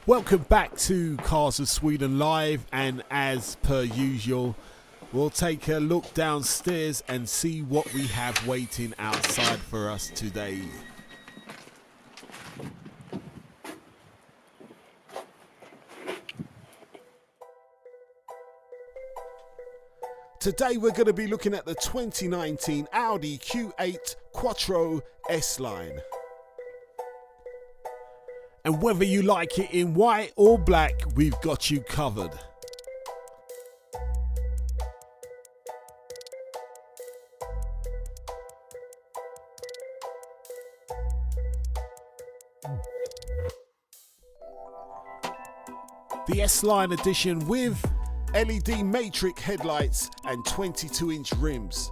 Welcome back to Cars of Sweden Live, and as per usual, we'll take a look downstairs and see what we have waiting outside for us today. Today we're going to be looking at the 2019 Audi Q8 Quattro S-Line. And whether you like it in white or black, we've got you covered. The S-Line edition with LED matrix headlights and 22-inch rims.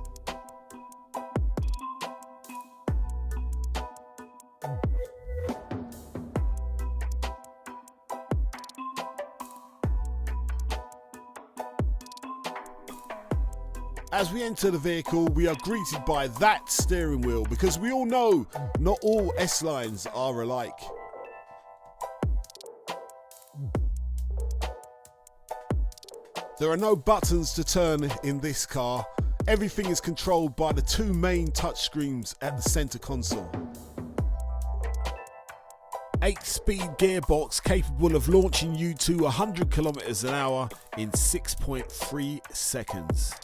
As we enter the vehicle, we are greeted by that steering wheel, because we all know not all S-Lines are alike. There are no buttons to turn in this car. Everything is controlled by the two main touchscreens at the center console. 8-speed gearbox capable of launching you to 100 kilometers an hour in 6.3 seconds.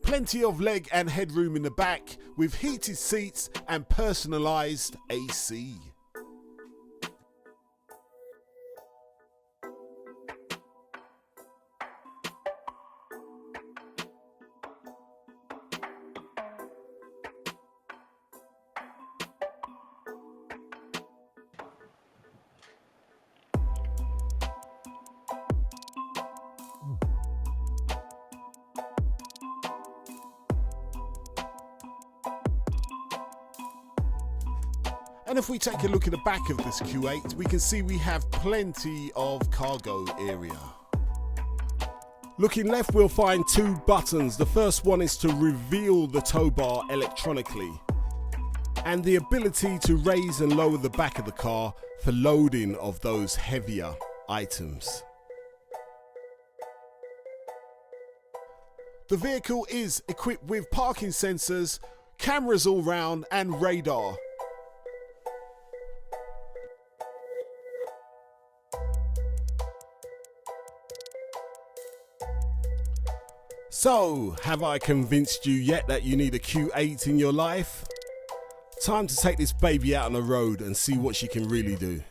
Plenty of leg and headroom in the back with heated seats and personalised AC. And if we take a look at the back of this Q8, we can see we have plenty of cargo area. Looking left, we'll find two buttons. The first one is to reveal the tow bar electronically, and the ability to raise and lower the back of the car for loading of those heavier items. The vehicle is equipped with parking sensors, cameras all round, and radar. So, have I convinced you yet that you need a Q8 in your life? Time to take this baby out on the road and see what she can really do.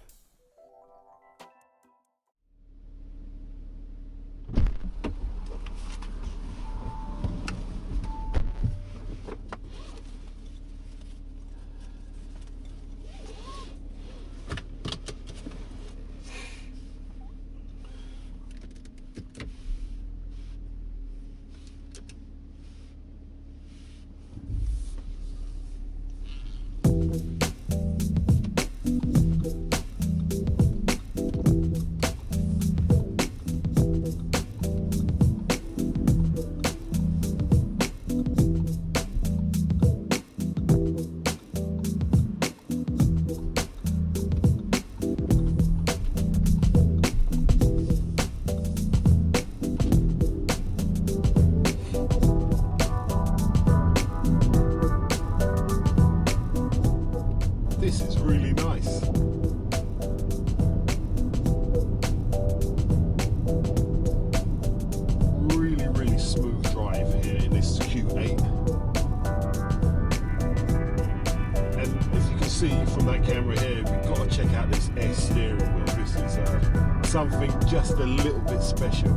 This is really nice. Really smooth drive here in this Q8. And as you can see from that camera here, we've got to check out this S steering wheel. This is something just a little bit special.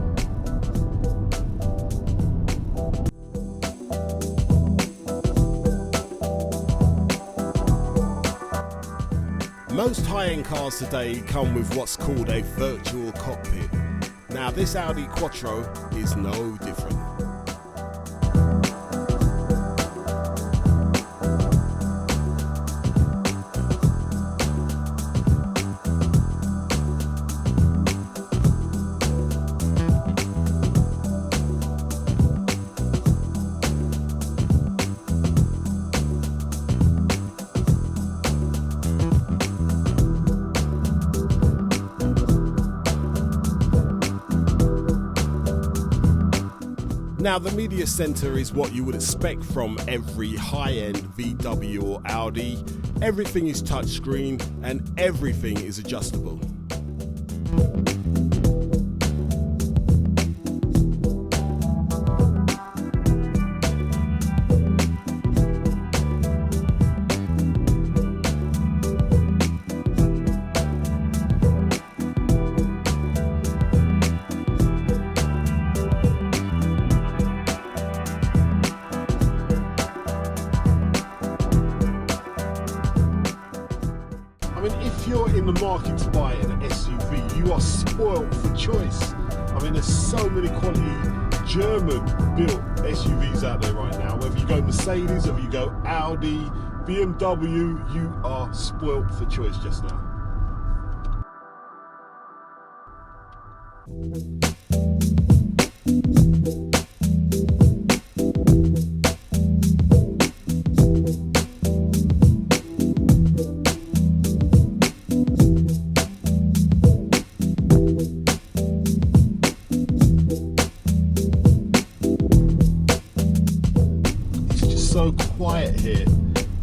Most high-end cars today come with what's called a virtual cockpit. Now this Audi Quattro is no different. Now, the media center is what you would expect from every high-end VW or Audi. Everything is touchscreen and everything is adjustable. I mean, if you're in the market to buy an SUV, you are spoiled for choice. I mean, there's so many quality German-built SUVs out there right now. Whether you go Mercedes, whether you go Audi, BMW, you are spoiled for choice just now. So quiet here.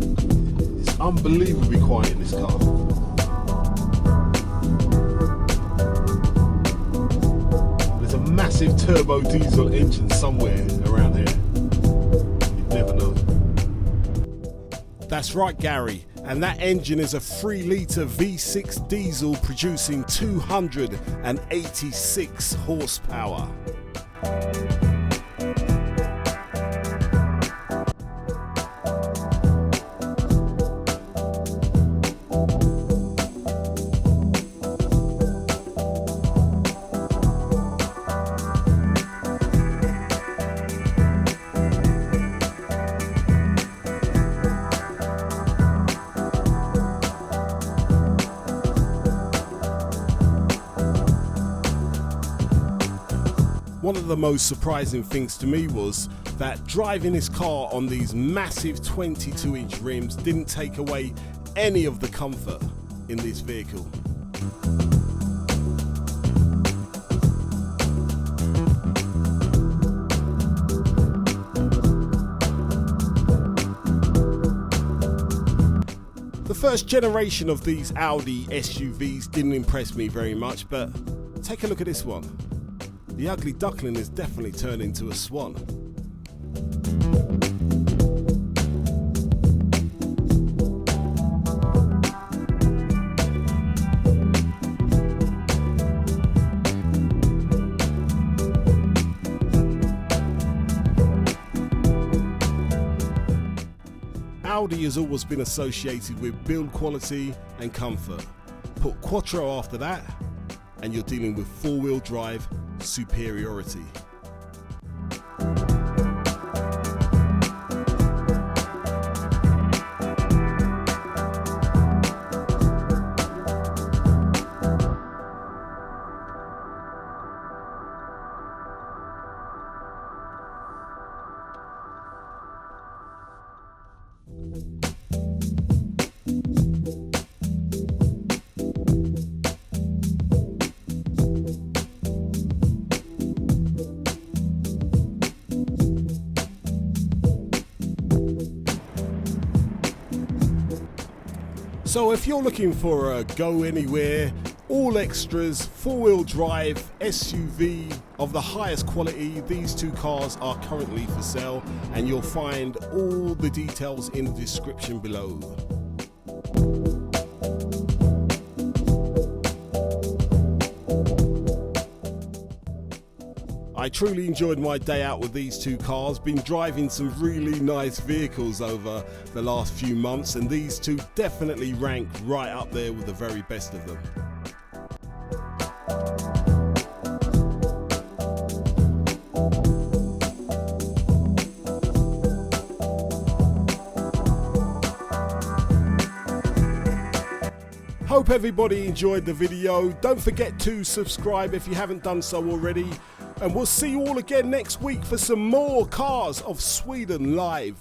It's unbelievably quiet in this car. There's a massive turbo diesel engine somewhere around here. You'd never know. That's right, Gary, and that engine is a 3-litre V6 diesel producing 286 horsepower. One of the most surprising things to me was that driving this car on these massive 22-inch rims didn't take away any of the comfort in this vehicle. The first generation of these Audi SUVs didn't impress me very much, but take a look at this one. The ugly duckling has definitely turned into a swan. Audi has always been associated with build quality and comfort. Put Quattro after that, and you're dealing with four-wheel drive superiority. So if you're looking for a go anywhere, all extras, four-wheel drive SUV of the highest quality, these two cars are currently for sale, and you'll find all the details in the description below. I truly enjoyed my day out with these two cars. Been driving some really nice vehicles over the last few months, and these two definitely rank right up there with the very best of them. Hope everybody enjoyed the video. Don't forget to subscribe if you haven't done so already. And we'll see you all again next week for some more Cars of Sweden Live.